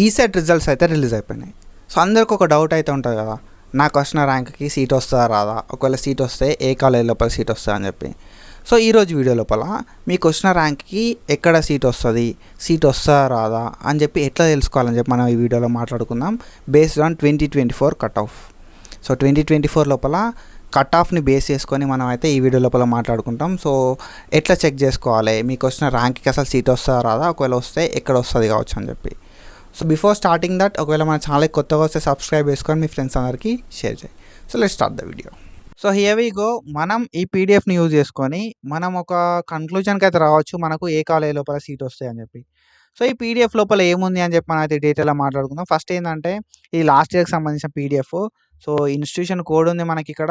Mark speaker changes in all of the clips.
Speaker 1: ECET results అయితే release అయిపోయినాయి. So అందరికి ఒక డౌట్ అయితే ఉంటుంది కదా, నాకు వచ్చిన ర్యాంక్కి సీట్ వస్తుందా రాదా, ఒకవేళ సీట్ వస్తే ఏ కాలేజ్ లోపల సీట్ వస్తుందా అని చెప్పి. సో ఈరోజు వీడియో లోపల మీకు వచ్చిన ర్యాంక్కి ఎక్కడ సీట్ వస్తుంది, సీట్ వస్తుందా రాదా అని చెప్పి ఎట్లా తెలుసుకోవాలని చెప్పి మనం ఈ వీడియోలో మాట్లాడుకుందాం, based on 2024 cut off. So 2024 లోపల కట్ ఆఫ్ని బేస్ చేసుకొని మనం అయితే ఈ వీడియో లోపల మాట్లాడుకుంటాం. సో ఎట్లా చెక్ చేసుకోవాలి, మీకు వచ్చిన ర్యాంక్కి అసలు సీట్ వస్తుందా రాదా, ఒకవేళ వస్తే ఎక్కడ వస్తుంది కావచ్చు అని చెప్పి. సో బిఫోర్ స్టార్టింగ్ దట్, ఒకవేళ మన ఛానల్కి కొత్తగా వస్తే సబ్స్క్రైబ్ చేసుకొని మీ ఫ్రెండ్స్ అందరికీ షేర్ చేయి. So let's start the video. So here we go. మనం ఈ పీడిఎఫ్ని యూజ్ చేసుకొని మనం ఒక కన్క్లూజన్కి అయితే రావచ్చు, మనకు ఏ కాలేజ్ లోపల సీట్ వస్తాయి అని చెప్పి. సో ఈ పీడిఎఫ్ లోపల ఏముంది అని చెప్పి మనం అయితే డీటెయిల్గా మాట్లాడుకుందాం. ఫస్ట్ ఏంటంటే ఇది లాస్ట్ ఇయర్కి సంబంధించిన పీడిఎఫ్. సో ఇన్స్టిట్యూషన్ కోడ్ ఉంది మనకి ఇక్కడ,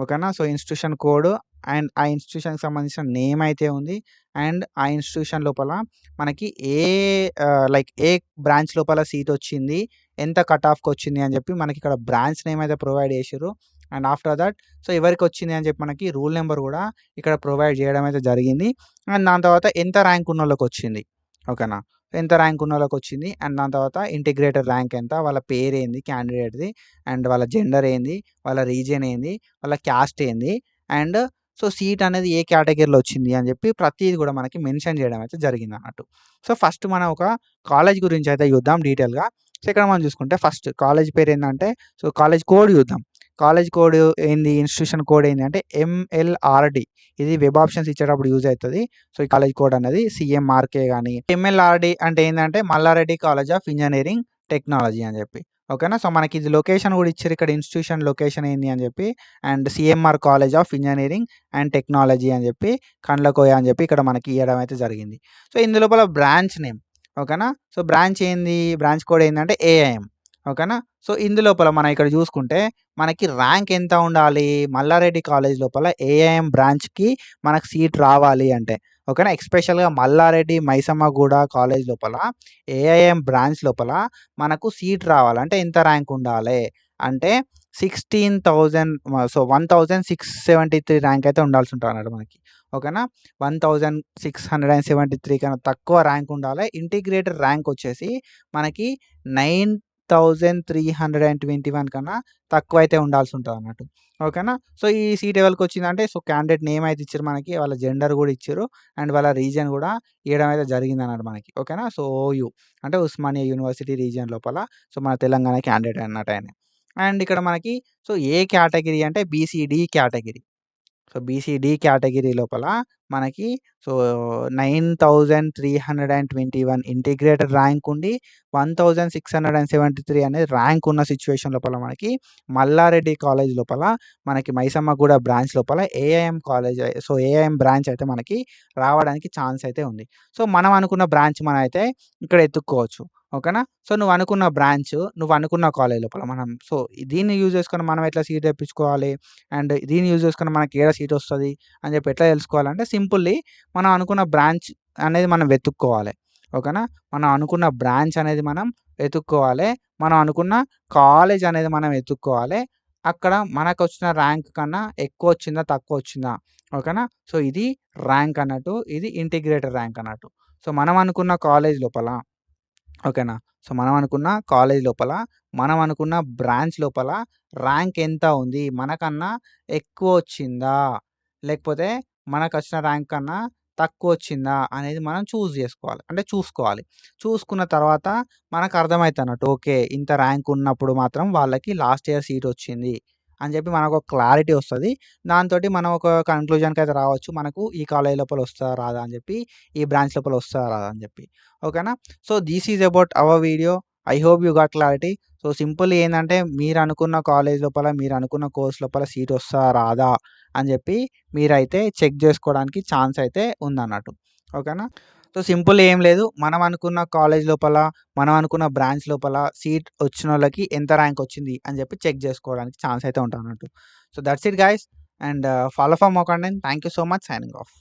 Speaker 1: ఓకేనా. సో ఇన్స్టిట్యూషన్ కోడ్ అండ్ ఆ ఇన్స్టిట్యూషన్కి సంబంధించిన నేమ్ అయితే ఉంది. అండ్ ఆ ఇన్స్టిట్యూషన్ లోపల మనకి ఏ బ్రాంచ్ లోపల సీట్ వచ్చింది, ఎంత కట్ ఆఫ్కి వచ్చింది అని చెప్పి మనకి ఇక్కడ బ్రాంచ్ నేమ్ అయితే ప్రొవైడ్ చేసారు. అండ్ ఆఫ్టర్ దట్ సో ఎవరికి వచ్చింది అని చెప్పి మనకి రూల్ నెంబర్ కూడా ఇక్కడ ప్రొవైడ్ చేయడం అయితే జరిగింది. అండ్ దాని తర్వాత ఎంత ర్యాంక్ ఉన్న వాళ్ళకి వచ్చింది, ఓకేనా, ఎంత ర్యాంక్ ఉన్న వాళ్ళకి వచ్చింది. అండ్ దాని తర్వాత ఇంటిగ్రేటర్ ర్యాంక్ ఎంత, వాళ్ళ పేరు ఏంది క్యాండిడేట్ది, అండ్ వాళ్ళ జెండర్ ఏంది, వాళ్ళ రీజియన్ ఏంది, వాళ్ళ క్యాస్ట్ ఏంది, అండ్ సో సీట్ అనేది ఏ కేటగిరీలో వచ్చింది అని చెప్పి ప్రతిదీ కూడా మనకి మెన్షన్ చేయడం అయితే జరిగింది అన్నట్టు. సో ఫస్ట్ మనం ఒక కాలేజ్ గురించి అయితే చూద్దాం డీటెయిల్గా. సో ఇక్కడ మనం చూసుకుంటే ఫస్ట్ కాలేజ్ పేరు ఏంటంటే, సో కాలేజ్ కోడ్ చూద్దాం. కాలేజ్ కోడ్ ఏంది, ఇన్స్టిట్యూషన్ కోడ్ ఏంటి అంటే MLRD. ఇది వెబ్ ఆప్షన్స్ ఇచ్చేటప్పుడు యూజ్ అవుతుంది. సో ఈ కాలేజ్ కోడ్ అనేది CMRK కానీ. MLRD అంటే ఏంటంటే Mallareddy college of engineering technology అని చెప్పి, ఓకేనా. సో మనకి ఇది లొకేషన్ కూడా ఇచ్చారు ఇక్కడ, ఇన్స్టిట్యూషన్ లొకేషన్ ఏంది అని చెప్పి. And CMR college of engineering and technology అని చెప్పి, కండ్లకోయ అని చెప్పి ఇక్కడ మనకి ఇవ్వడం అయితే జరిగింది. సో ఇందులోపల బ్రాంచ్ నేమ్, ఓకేనా. సో బ్రాంచ్ ఏంది, బ్రాంచ్ కోడ్ ఏంటంటే AIM, ఓకేనా. సో ఇందులోపల మనం ఇక్కడ చూసుకుంటే మనకి ర్యాంక్ ఎంత ఉండాలి, మల్లారెడ్డి కాలేజ్ లోపల AIM బ్రాంచ్కి మనకు సీట్ రావాలి అంటే, ఓకేనా. ఎక్స్పెషల్గా మల్లారెడ్డి మైసమ్మగూడ కాలేజ్ లోపల AIM బ్రాంచ్ లోపల మనకు సీట్ రావాలంటే ఎంత ర్యాంక్ ఉండాలి అంటే 16,000, సో 1673 ర్యాంక్ అయితే ఉండాల్సి ఉంటుంది అన్నట్టు మనకి, ఓకేనా. 1673 కన్నా తక్కువ ర్యాంక్ ఉండాలి. ఇంటిగ్రేటెడ్ ర్యాంక్ వచ్చేసి మనకి 9321 కన్నా తక్కువ అయితే ఉండాల్సి ఉంటుంది అన్నట్టు, ఓకేనా. సో ఈ సీట్ ఎవరికి వచ్చిందంటే, సో క్యాండిడేట్ నేమ్ అయితే ఇచ్చారు మనకి, వాళ్ళ జెండర్ కూడా ఇచ్చారు, అండ్ వాళ్ళ రీజియన్ కూడా ఇవ్వడం అయితే జరిగింది అన్నట్టు మనకి, ఓకేనా. సో OU అంటే ఉస్మానియా యూనివర్సిటీ రీజియన్ లోపల, సో మన తెలంగాణ క్యాండిడేట్ అన్నట్టు ఆయన. అండ్ ఇక్కడ మనకి సో ఏ కేటగిరీ అంటే BCD category. So BCD category లోపల మనకి సో 9321 ఇంటిగ్రేటెడ్ ర్యాంక్ ఉండి 1673 అనేది ర్యాంక్ ఉన్న సిచ్యువేషన్ లోపల మనకి మల్లారెడ్డి కాలేజ్ లోపల మనకి మైసమ్మగూడ బ్రాంచ్ లోపల AIM college, so AIM branch అయితే మనకి రావడానికి ఛాన్స్ అయితే ఉంది. సో మనం అనుకున్న బ్రాంచ్ మనం అయితే ఇక్కడ ఎత్తుక్కోవచ్చు, ఓకేనా. సో నువ్వు అనుకున్న బ్రాంచ్, నువ్వు అనుకున్న కాలేజ్ లోపల మనం సో దీన్ని యూజ్ చేసుకొని మనం ఎట్లా సీట్ తెప్పించుకోవాలి, అండ్ దీన్ని యూజ్ చేసుకొని మనకి ఏడ సీట్ వస్తుంది అని చెప్పి ఎట్లా తెలుసుకోవాలంటే, సింపుల్లీ మనం అనుకున్న బ్రాంచ్ అనేది మనం వెతుక్కోవాలి, ఓకేనా. మనం అనుకున్న బ్రాంచ్ అనేది మనం వెతుక్కోవాలి, మనం అనుకున్న కాలేజ్ అనేది మనం వెతుక్కోవాలి. అక్కడ మనకు వచ్చిన ర్యాంక్ కన్నా ఎక్కువ వచ్చిందా తక్కువ వచ్చిందా, ఓకేనా. సో ఇది ర్యాంక్ అన్నట్టు, ఇది ఇంటిగ్రేటెడ్ ర్యాంక్ అన్నట్టు. సో మనం అనుకున్న కాలేజ్ లోపల, ఓకేనా. సో మనం అనుకున్న కాలేజ్ లోపల, మనం అనుకున్న బ్రాంచ్ లోపల ర్యాంక్ ఎంత ఉంది, మనకన్నా ఎక్కువ వచ్చిందా, లేకపోతే మనకు వచ్చిన ర్యాంక్ కన్నా తక్కువ వచ్చిందా అనేది మనం చేసుకోవాలి, అంటే చూసుకోవాలి. చూసుకున్న తర్వాత మనకు అర్థమవుతుంది అన్నట్టు, ఓకే ఇంత ర్యాంక్ ఉన్నప్పుడు మాత్రం వాళ్ళకి లాస్ట్ ఇయర్ సీట్ వచ్చింది అని చెప్పి మనకు ఒక క్లారిటీ వస్తుంది. దాంతో మనం ఒక కన్క్లూజన్కి అయితే రావచ్చు, మనకు ఈ కాలేజ్ లోపల వస్తుందా రాదా అని చెప్పి, ఈ బ్రాంచ్ లోపల వస్తుందా రాదా అని చెప్పి, ఓకేనా. So this is about our video. I hope you got clarity. So simple ఏంటంటే, మీరు అనుకున్న కాలేజ్ లోపల, మీరు అనుకున్న కోర్స్ లోపల సీట్ వస్తుందా రాదా అని చెప్పి మీరైతే చెక్ చేసుకోవడానికి ఛాన్స్ అయితే ఉందన్నట్టు, ఓకేనా. సో సింపుల్ ఏం లేదు, మనం అనుకున్న కాలేజ్ లోపల, మనం అనుకున్న బ్రాంచ్ లోపల సీట్ వచ్చిన వాళ్ళకి ఎంత ర్యాంక్ వచ్చింది అని చెప్పి చెక్ చేసుకోవడానికి ఛాన్స్ అయితే ఉంటుంది అన్నట్టు. So that's it guys, and follow for more content. Thank you so much, signing off.